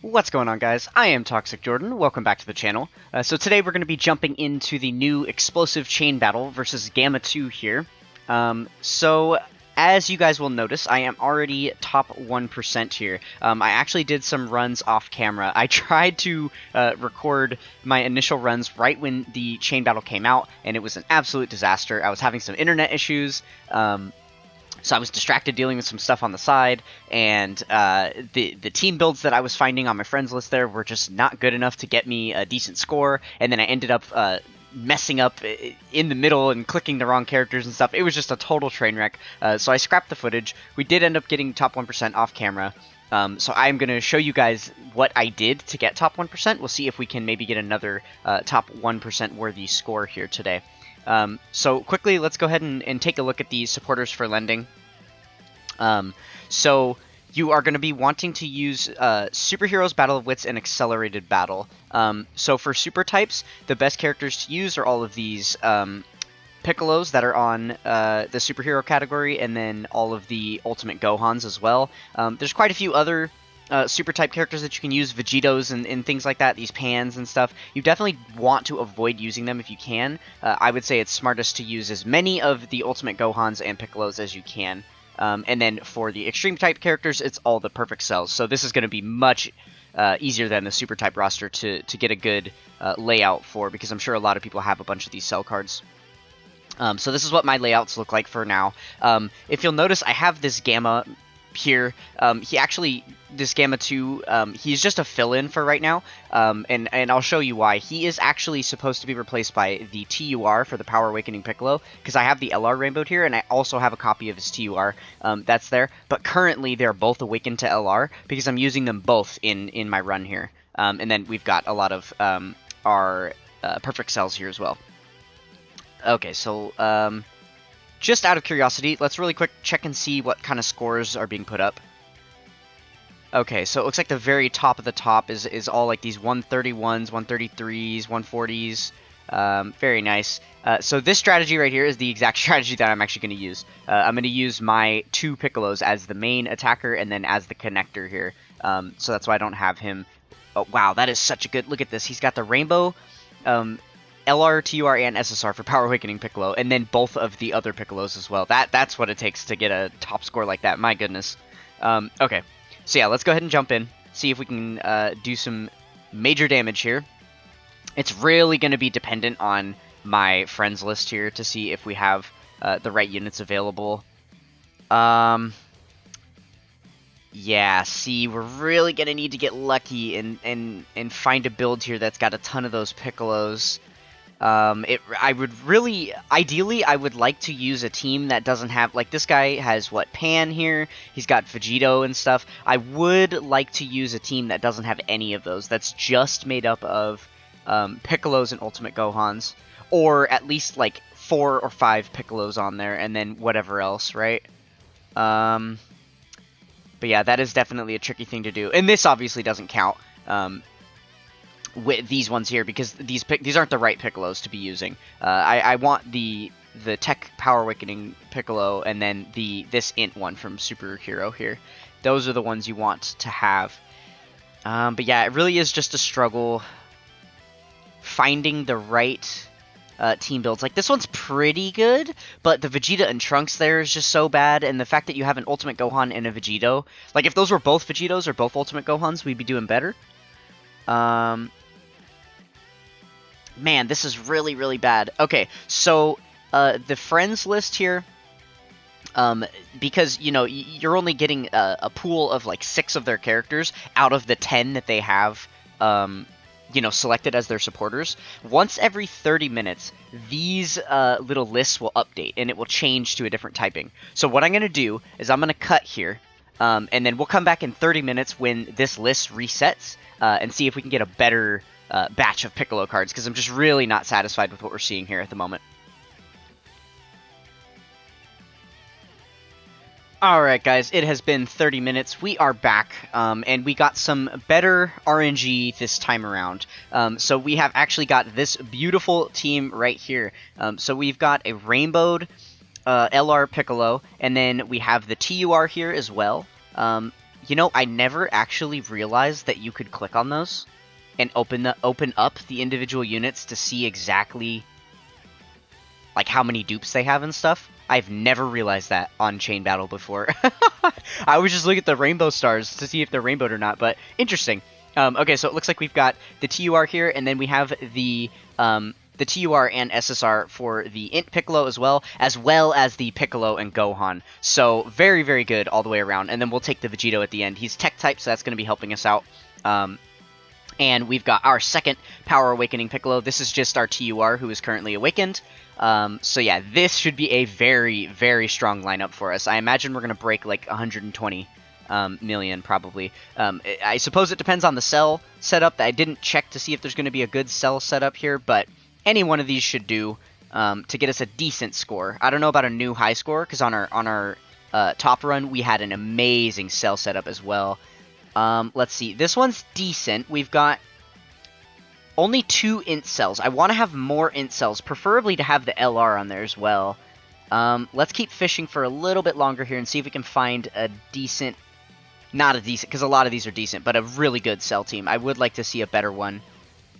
What's going on, guys? I am Toxic Jordan. Welcome back to the channel. So today we're going to be jumping into the new explosive chain battle versus Gamma 2 here. So as you guys will notice, I am already top 1% here. I actually did some runs off camera. I tried to record my initial runs right when the chain battle came out, and it was an absolute disaster. I was having some internet issues. So I was distracted dealing with some stuff on the side, and the team builds that I was finding on my friends list there were just not good enough to get me a decent score, and then I ended up messing up in the middle and clicking the wrong characters and stuff. It was just a total train wreck, so I scrapped the footage. We did end up getting top 1% off camera, so I'm going to show you guys what I did to get top 1%. We'll see if we can maybe get another top 1% worthy score here today. So quickly, let's go ahead and take a look at the supporters for lending. So you are going to be wanting to use Superheroes, Battle of Wits, and Accelerated Battle. So for super types, the best characters to use are all of these Piccolos that are on the superhero category, and then all of the Ultimate Gohans as well. There's quite a few other super type characters that you can use, Vegetos and things like that, these pans and stuff. You definitely want to avoid using them if you can. I would say it's smartest to use as many of the Ultimate Gohans and Piccolos as you can. And then for the extreme type characters, it's all the perfect cells. So this is going to be much easier than the super type roster to get a good layout for, because I'm sure a lot of people have a bunch of these cell cards. So this is what my layouts look like for now. If you'll notice, I have this Gamma here. This Gamma 2, he's just a fill-in for right now, and I'll show you why. He is actually supposed to be replaced by the TUR for the Power Awakening Piccolo, because I have the LR rainbowed here, and I also have a copy of his TUR that's there, but currently they're both awakened to LR, because I'm using them both in my run here. And then we've got a lot of our perfect cells here as well. Okay, so just out of curiosity, let's really quick check and see what kind of scores are being put up. Okay, so it looks like the very top of the top is all like these 131s, 133s, 140s. Very nice. So this strategy right here is the exact strategy that I'm actually going to use. I'm going to use my two Piccolos as the main attacker and then as the connector here. So that's why I don't have him. Oh, wow, that is such a good... Look at this. He's got the rainbow... LR, TUR, and SSR for Power Awakening Piccolo, and then both of the other Piccolos as well. That's what it takes to get a top score like that. My goodness. Okay, so yeah, let's go ahead and jump in, see if we can do some major damage here. It's really going to be dependent on my friends list here to see if we have the right units available. Yeah, see, we're really going to need to get lucky and find a build here that's got a ton of those Piccolos. I would really, ideally, I would like to use a team that doesn't have, like, this guy has, what, Pan here, he's got Vegeto and stuff. I would like to use a team that doesn't have any of those, that's just made up of, Piccolos and Ultimate Gohans, or at least, like, 4 or 5 Piccolos on there, and then whatever else, right? But yeah, that is definitely a tricky thing to do, and this obviously doesn't count, with these ones here, because these aren't the right Piccolos to be using. I want the Tech Power Awakening Piccolo and then this Int one from Superhero here. Those are the ones you want to have. But yeah, it really is just a struggle finding the right team builds. Like, this one's pretty good, but the Vegeta and Trunks there is just so bad, and the fact that you have an Ultimate Gohan and a Vegeto, like, if those were both Vegetos or both Ultimate Gohans, we'd be doing better. Man, this is really, really bad. Okay, so the friends list here, because, you know, you're only getting a pool of, like, 6 of their characters out of the 10 that they have, you know, selected as their supporters. Once every 30 minutes, these little lists will update, and it will change to a different typing. So what I'm going to do is I'm going to cut here, and then we'll come back in 30 minutes when this list resets, and see if we can get a better... batch of Piccolo cards, because I'm just really not satisfied with what we're seeing here at the moment. Alright guys, it has been 30 minutes, we are back, and we got some better RNG this time around. So we have actually got this beautiful team right here. So we've got a rainbowed LR Piccolo, and then we have the TUR here as well. You know, I never actually realized that you could click on those and open up the individual units to see exactly like how many dupes they have and stuff. I've never realized that on Chain Battle before. I would just look at the rainbow stars to see if they're rainbowed or not, but interesting. Okay, so it looks like we've got the TUR here, and then we have the TUR and SSR for the Int Piccolo as well as the Piccolo and Gohan. So very, very good all the way around. And then we'll take the Vegito at the end. He's Tech type, so that's going to be helping us out. And we've got our second Power Awakening Piccolo. This is just our TUR, who is currently awakened. So yeah, this should be a very, very strong lineup for us. I imagine we're going to break like 120 million, probably. I suppose it depends on the cell setup. I didn't check to see if there's going to be a good cell setup here, but any one of these should do to get us a decent score. I don't know about a new high score, because on our top run, we had an amazing cell setup as well. Let's see. This one's decent. We've got only 2 int cells. I want to have more int cells, preferably to have the LR on there as well. Let's keep fishing for a little bit longer here and see if we can find a decent... Not a decent, because a lot of these are decent, but a really good cell team. I would like to see a better one.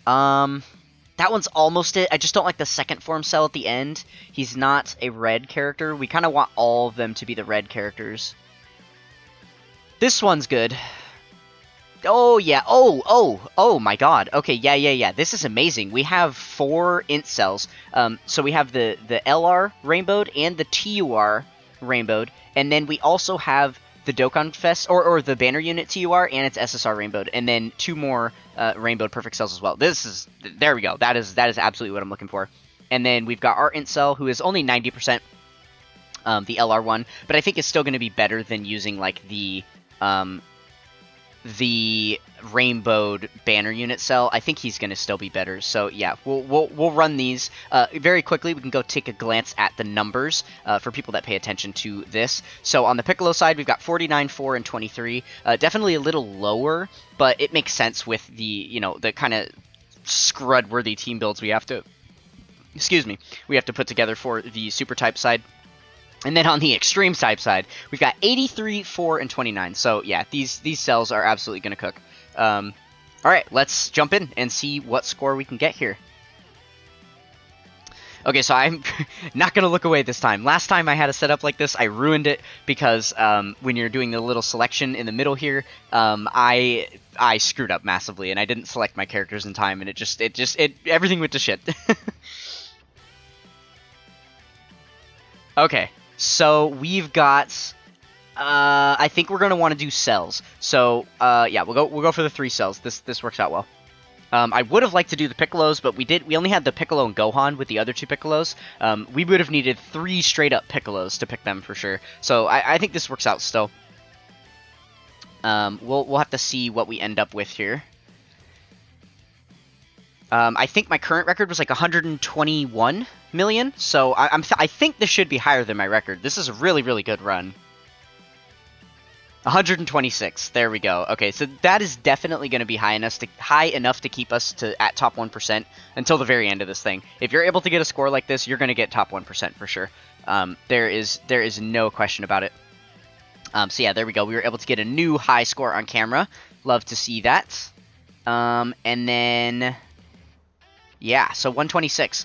That one's almost it. I just don't like the second form cell at the end. He's not a red character. We kind of want all of them to be the red characters. This one's good. Oh, yeah. Oh my god. Okay, yeah. This is amazing. We have 4 int cells. So we have the LR rainbowed and the TUR rainbowed. And then we also have the Dokkan Fest, or the banner unit TUR and its SSR rainbowed. And then 2 more rainbowed perfect cells as well. There we go. That is absolutely what I'm looking for. And then we've got our int cell, who is only 90%, the LR one. But I think it's still going to be better than using, like, the rainbowed banner unit cell. I think he's going to still be better. So yeah, we'll run these very quickly. We can go take a glance at the numbers for people that pay attention to this. So on the Piccolo side, we've got 49, 4, and 23. Definitely a little lower, but it makes sense with the the kind of scrud-worthy team builds we have to put together for the super type side. And then on the extreme type side, we've got 83, 4, and 29. So yeah, these cells are absolutely going to cook. All right, let's jump in and see what score we can get here. Okay, so I'm not going to look away this time. Last time I had a setup like this, I ruined it because when you're doing the little selection in the middle here, I screwed up massively and I didn't select my characters in time, and everything went to shit. Okay. So we've got, I think we're gonna want to do cells. So yeah, we'll go for the 3 cells. This works out well. I would have liked to do the Piccolos, but we only had the Piccolo and Gohan with the other 2 Piccolos. We would have needed 3 straight up Piccolos to pick them for sure. So I think this works out still. We'll have to see what we end up with here. I think my current record was like 121 million, so I think this should be higher than my record. This is a really, really good run. 126. There we go. Okay, so that is definitely going to be high enough to keep us at top 1% until the very end of this thing. If you're able to get a score like this, you're going to get top 1% for sure. There is no question about it. So yeah, there we go. We were able to get a new high score on camera. Love to see that. And then... yeah, so 126.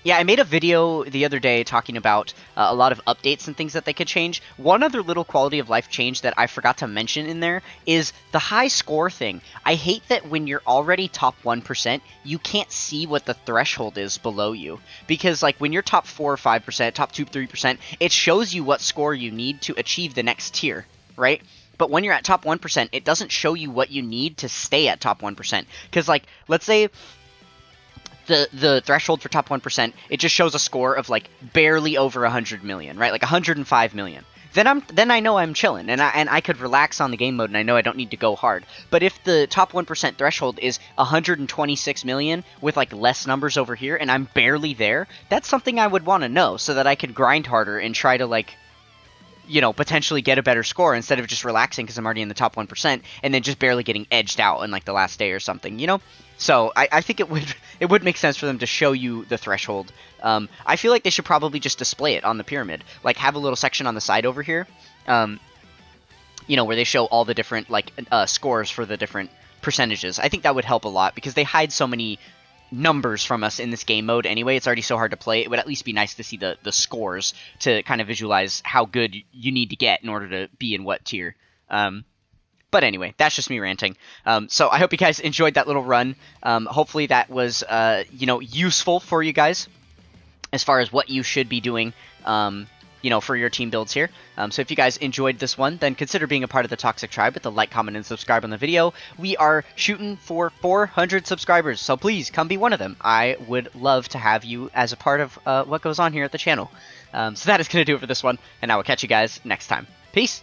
Yeah, I made a video the other day talking about a lot of updates and things that they could change. One other little quality of life change that I forgot to mention in there is the high score thing. I hate that when you're already top 1%, you can't see what the threshold is below you. Because like when you're top 4 or 5%, top 2, 3%, it shows you what score you need to achieve the next tier, right? But when you're at top 1%, it doesn't show you what you need to stay at top 1%. Because like, let's say... The threshold for top 1%, it just shows a score of like barely over 100 million, right? Like 105 million. Then I know I'm chilling, and I could relax on the game mode, and I know I don't need to go hard. But if the top 1% threshold is 126 million with like less numbers over here, and I'm barely there, that's something I would want to know so that I could grind harder and try to like, potentially get a better score instead of just relaxing because I'm already in the top 1% and then just barely getting edged out in like the last day or something, So I think it would make sense for them to show you the threshold. I feel like they should probably just display it on the pyramid. Like have a little section on the side over here. you know, where they show all the different like scores for the different percentages. I think that would help a lot because they hide so many numbers from us in this game mode anyway. It's already so hard to play. It would at least be nice to see the scores to kind of visualize how good you need to get in order to be in what tier. But anyway, that's just me ranting. So I hope you guys enjoyed that little run. Hopefully that was you know, useful for you guys as far as what you should be doing, you know, for your team builds here. So if you guys enjoyed this one, then consider being a part of the Toxic Tribe with a like, comment, and subscribe on the video. We are shooting for 400 subscribers, so please come be one of them. I would love to have you as a part of what goes on here at the channel. So that is going to do it for this one, and I will catch you guys next time. Peace!